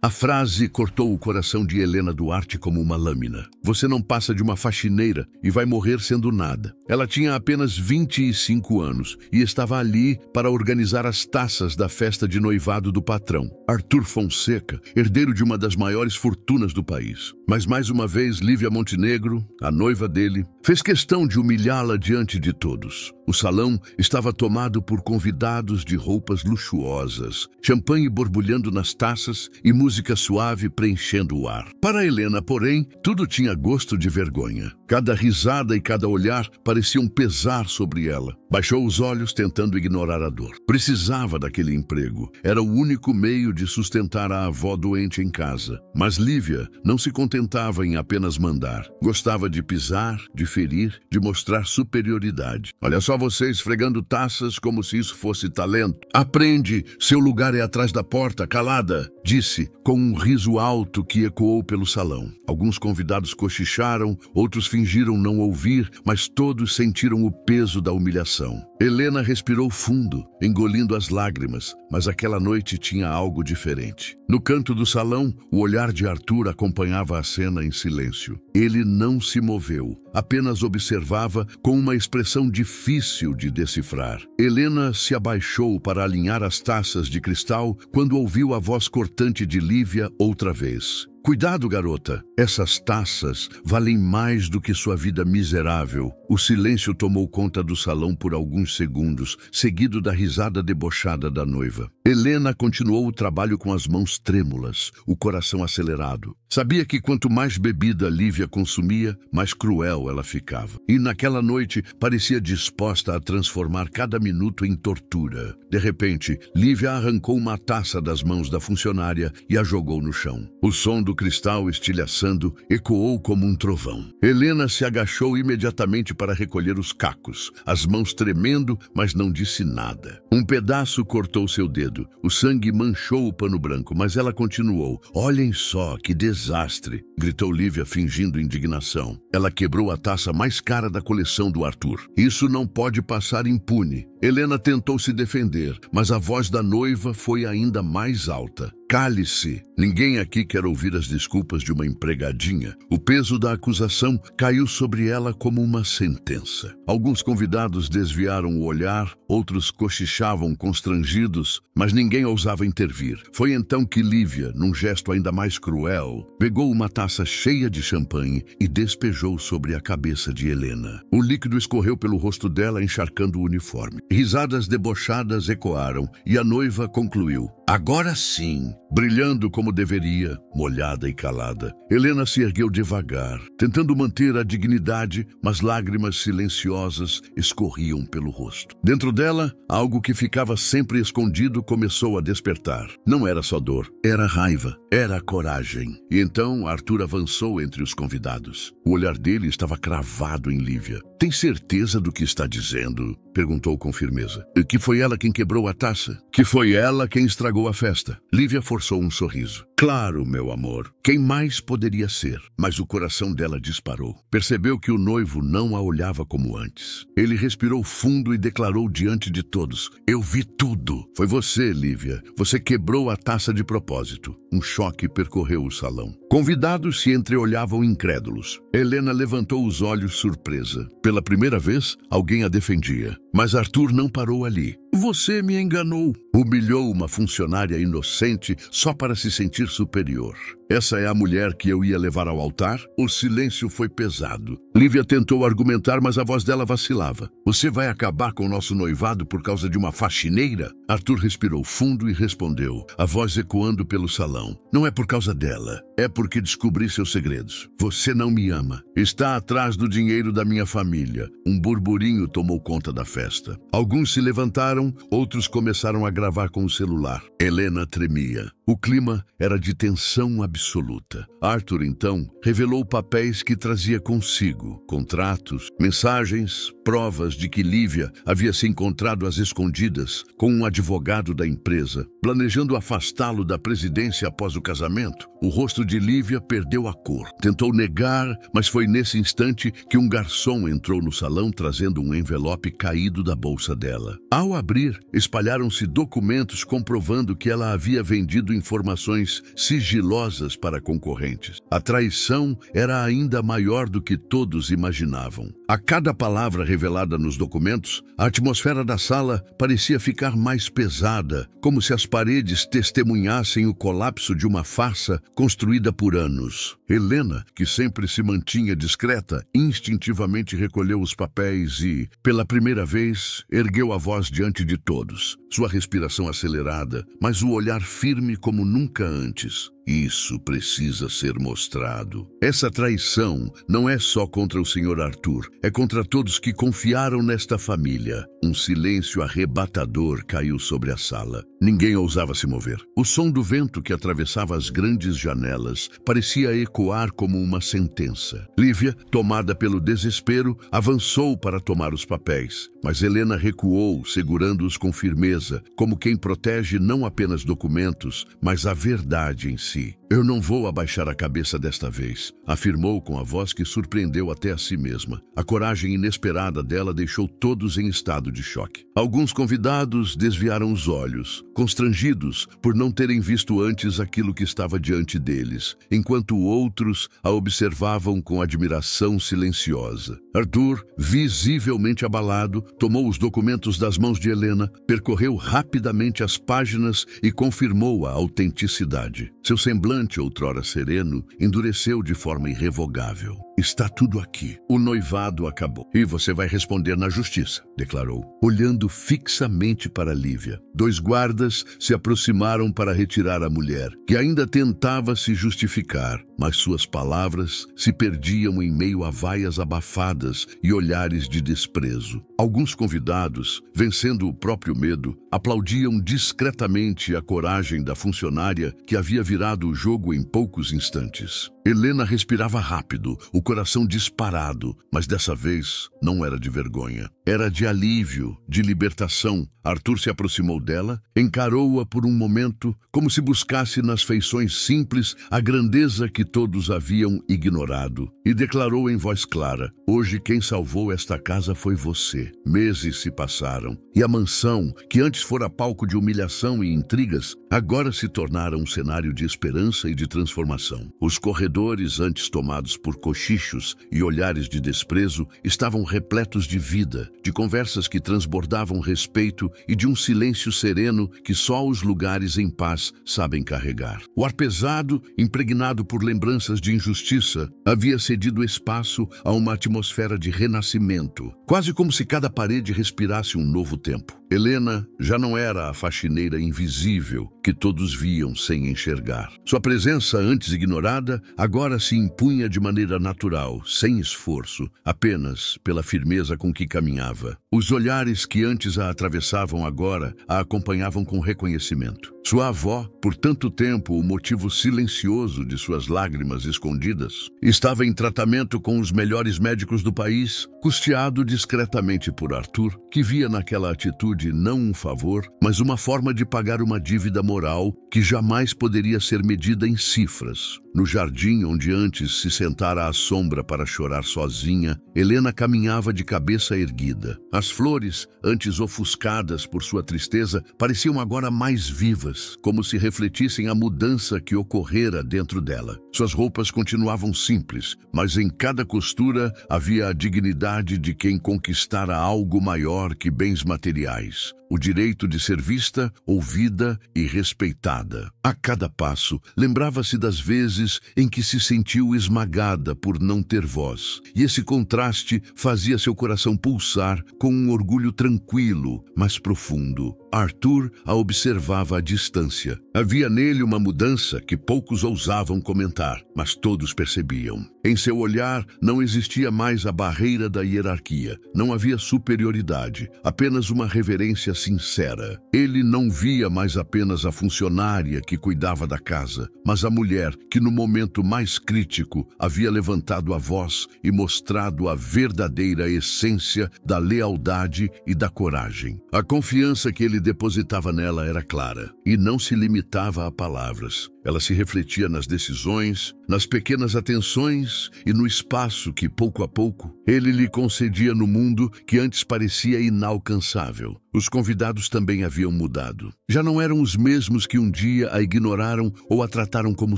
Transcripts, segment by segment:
A frase cortou o coração de Helena Duarte como uma lâmina. Você não passa de uma faxineira e vai morrer sendo nada. Ela tinha apenas 25 anos e estava ali para organizar as taças da festa de noivado do patrão, Arthur Fonseca, herdeiro de uma das maiores fortunas do país. Mas mais uma vez, Lívia Montenegro, a noiva dele, fez questão de humilhá-la diante de todos. O salão estava tomado por convidados de roupas luxuosas, champanhe borbulhando nas taças e música suave preenchendo o ar. Para Helena, porém, tudo tinha gosto de vergonha. Cada risada e cada olhar pareciam pesar sobre ela. Baixou os olhos tentando ignorar a dor. Precisava daquele emprego. Era o único meio de sustentar a avó doente em casa. Mas Lívia não se contentava em apenas mandar. Gostava de pisar, de ferir, de mostrar superioridade. Olha só você esfregando taças como se isso fosse talento. Aprende, seu lugar é atrás da porta, calada, disse, com um riso alto que ecoou pelo salão. Alguns convidados cochicharam, outros fingiram não ouvir, mas todos sentiram o peso da humilhação. Helena respirou fundo, engolindo as lágrimas, mas aquela noite tinha algo diferente. No canto do salão, o olhar de Arthur acompanhava a cena em silêncio. Ele não se moveu, apenas observava com uma expressão difícil de decifrar. Helena se abaixou para alinhar as taças de cristal quando ouviu a voz cortante de Lívia outra vez. Cuidado, garota. Essas taças valem mais do que sua vida miserável. O silêncio tomou conta do salão por alguns segundos, seguido da risada debochada da noiva. Helena continuou o trabalho com as mãos trêmulas, o coração acelerado. Sabia que quanto mais bebida Lívia consumia, mais cruel ela ficava. E naquela noite parecia disposta a transformar cada minuto em tortura. De repente, Lívia arrancou uma taça das mãos da funcionária e a jogou no chão. O som do cristal estilhaçando ecoou como um trovão. Helena se agachou imediatamente para recolher os cacos, as mãos tremendo, mas não disse nada. Um pedaço cortou seu dedo. O sangue manchou o pano branco, mas ela continuou. Olhem só, que desastre! Gritou Lívia, fingindo indignação. Ela quebrou a taça mais cara da coleção do Arthur. Isso não pode passar impune. Helena tentou se defender, mas a voz da noiva foi ainda mais alta. Cale-se! Ninguém aqui quer ouvir as desculpas de uma empregadinha. O peso da acusação caiu sobre ela como uma sentença. Alguns convidados desviaram o olhar, outros cochichavam constrangidos, mas ninguém ousava intervir. Foi então que Lívia, num gesto ainda mais cruel, pegou uma taça cheia de champanhe e despejou sobre a cabeça de Helena. O líquido escorreu pelo rosto dela, encharcando o uniforme. Risadas debochadas ecoaram e a noiva concluiu. Agora sim! Brilhando como deveria, molhada e calada, Helena se ergueu devagar, tentando manter a dignidade, mas lágrimas silenciosas escorriam pelo rosto. Dentro dela, algo que ficava sempre escondido começou a despertar. Não era só dor, era raiva, era coragem. E então Arthur avançou entre os convidados. O olhar dele estava cravado em Lívia. Tem certeza do que está dizendo? Perguntou com firmeza. Que foi ela quem quebrou a taça? Que foi ela quem estragou a festa? Lívia forçou um sorriso. Claro, meu amor. Quem mais poderia ser? Mas o coração dela disparou. Percebeu que o noivo não a olhava como antes. Ele respirou fundo e declarou diante de todos. Eu vi tudo. Foi você, Lívia. Você quebrou a taça de propósito. Um choque percorreu o salão. Convidados se entreolhavam incrédulos. Helena levantou os olhos surpresa. Pela primeira vez, alguém a defendia. Mas Arthur não parou ali. Você me enganou. Humilhou uma funcionária inocente só para se sentir superior. Essa é a mulher que eu ia levar ao altar? O silêncio foi pesado. Lívia tentou argumentar, mas a voz dela vacilava. Você vai acabar com o nosso noivado por causa de uma faxineira? Arthur respirou fundo e respondeu, a voz ecoando pelo salão. Não é por causa dela. É porque descobri seus segredos. Você não me ama. Está atrás do dinheiro da minha família. Um burburinho tomou conta da festa. Alguns se levantaram, outros começaram a gravar com o celular. Helena tremia. O clima era de tensão absoluta. Arthur, então, revelou papéis que trazia consigo. Contratos, mensagens, provas de que Lívia havia se encontrado às escondidas com um advogado da empresa, planejando afastá-lo da presidência após o casamento. O rosto de Lívia perdeu a cor. Tentou negar, mas foi nesse instante que um garçom entrou no salão trazendo um envelope caído da bolsa dela. Ao abrir, espalharam-se documentos comprovando que ela havia vendido fornecendo informações sigilosas para concorrentes. A traição era ainda maior do que todos imaginavam. A cada palavra revelada nos documentos, a atmosfera da sala parecia ficar mais pesada, como se as paredes testemunhassem o colapso de uma farsa construída por anos. Helena, que sempre se mantinha discreta, instintivamente recolheu os papéis e, pela primeira vez, ergueu a voz diante de todos. Sua respiração acelerada, mas o olhar firme como nunca antes. Isso precisa ser mostrado. Essa traição não é só contra o Sr. Arthur, é contra todos que confiaram nesta família. Um silêncio arrebatador caiu sobre a sala. Ninguém ousava se mover. O som do vento que atravessava as grandes janelas parecia ecoar como uma sentença. Lívia, tomada pelo desespero, avançou para tomar os papéis, mas Helena recuou, segurando-os com firmeza, como quem protege não apenas documentos, mas a verdade em si. Eu não vou abaixar a cabeça desta vez, afirmou com a voz que surpreendeu até a si mesma. A coragem inesperada dela deixou todos em estado de choque. Alguns convidados desviaram os olhos, constrangidos por não terem visto antes aquilo que estava diante deles, enquanto outros a observavam com admiração silenciosa. Arthur, visivelmente abalado, tomou os documentos das mãos de Helena, percorreu rapidamente as páginas e confirmou a autenticidade. Seu semblante, outrora sereno, endureceu de forma irrevogável. Está tudo aqui. O noivado acabou. E você vai responder na justiça, declarou, olhando fixamente para Lívia. 2 guardas se aproximaram para retirar a mulher, que ainda tentava se justificar, mas suas palavras se perdiam em meio a vaias abafadas e olhares de desprezo. Alguns convidados, vencendo o próprio medo, aplaudiam discretamente a coragem da funcionária que havia virado o jogo em poucos instantes. Helena respirava rápido, o coração disparado, mas dessa vez não era de vergonha. Era de alívio, de libertação. Arthur se aproximou dela, encarou-a por um momento, como se buscasse nas feições simples a grandeza que todos haviam ignorado, e declarou em voz clara: hoje quem salvou esta casa foi você. Meses se passaram, e a mansão, que antes fora palco de humilhação e intrigas, agora se tornara um cenário de esperança e de transformação. Os corredores, antes tomados por cochichos e olhares de desprezo, estavam repletos de vida, de conversas que transbordavam respeito e de um silêncio sereno que só os lugares em paz sabem carregar. O ar pesado, impregnado por lembranças de injustiça, havia cedido espaço a uma atmosfera de renascimento, quase como se cada parede respirasse um novo tempo. Helena já não era a faxineira invisível que todos viam sem enxergar. Sua presença, antes ignorada, agora se impunha de maneira natural, sem esforço, apenas pela firmeza com que caminhava. Os olhares que antes a atravessavam agora a acompanhavam com reconhecimento. Sua avó, por tanto tempo o motivo silencioso de suas lágrimas escondidas, estava em tratamento com os melhores médicos do país, custeado discretamente por Arthur, que via naquela atitude não um favor, mas uma forma de pagar uma dívida moral que jamais poderia ser medida em cifras. No jardim onde antes se sentara à sombra para chorar sozinha, Helena caminhava de cabeça erguida. As flores, antes ofuscadas por sua tristeza, pareciam agora mais vivas, como se refletissem a mudança que ocorrera dentro dela. Suas roupas continuavam simples, mas em cada costura havia a dignidade de quem conquistara algo maior que bens materiais. O direito de ser vista, ouvida e respeitada. A cada passo, lembrava-se das vezes em que se sentiu esmagada por não ter voz. E esse contraste fazia seu coração pulsar com um orgulho tranquilo, mas profundo. Arthur a observava à distância. Havia nele uma mudança que poucos ousavam comentar, mas todos percebiam. Em seu olhar não existia mais a barreira da hierarquia. Não havia superioridade, apenas uma reverência sincera. Ele não via mais apenas a funcionária que cuidava da casa, mas a mulher que no momento mais crítico havia levantado a voz e mostrado a verdadeira essência da lealdade e da coragem. A confiança que ele depositava nela era clara e não se limitava a palavras. Ela se refletia nas decisões, nas pequenas atenções e no espaço que, pouco a pouco, ele lhe concedia no mundo que antes parecia inalcançável. Os convidados também haviam mudado. Já não eram os mesmos que um dia a ignoraram ou a trataram como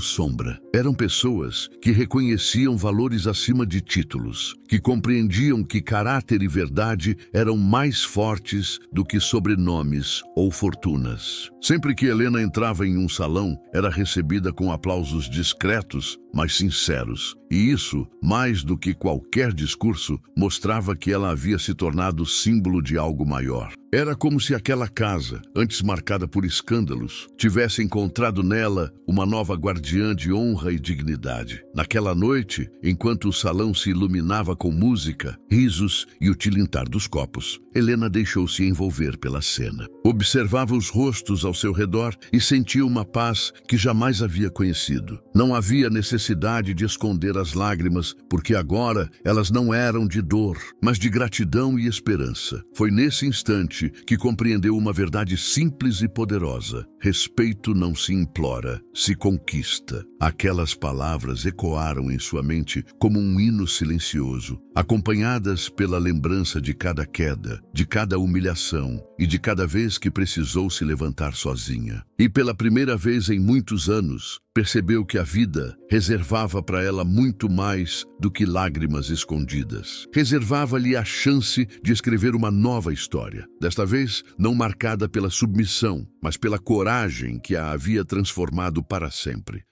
sombra. Eram pessoas que reconheciam valores acima de títulos, que compreendiam que caráter e verdade eram mais fortes do que sobrenomes ou fortunas. Sempre que Helena entrava em um salão, era recebida com aplausos discretos, mas sinceros. E isso, mais do que qualquer discurso, mostrava que ela havia se tornado símbolo de algo maior. Era como se aquela casa, antes marcada por escândalos, tivesse encontrado nela uma nova guardiã de honra e dignidade. Naquela noite, enquanto o salão se iluminava com música, risos e o tilintar dos copos, Helena deixou-se envolver pela cena. Observava os rostos ao seu redor e sentia uma paz que jamais havia conhecido. Não havia necessidade de esconder as lágrimas, porque agora elas não eram de dor, mas de gratidão e esperança. Foi nesse instante que compreendeu uma verdade simples e poderosa: respeito não se implora, se conquista. Aquelas palavras ecoaram em sua mente como um hino silencioso, acompanhadas pela lembrança de cada queda, de cada humilhação e de cada vez que precisou se levantar sozinha. E pela primeira vez em muitos anos, percebeu que a vida reservava para ela muito mais do que lágrimas escondidas. Reservava-lhe a chance de escrever uma nova história, desta vez não marcada pela submissão, mas pela coragem que a havia transformado para sempre.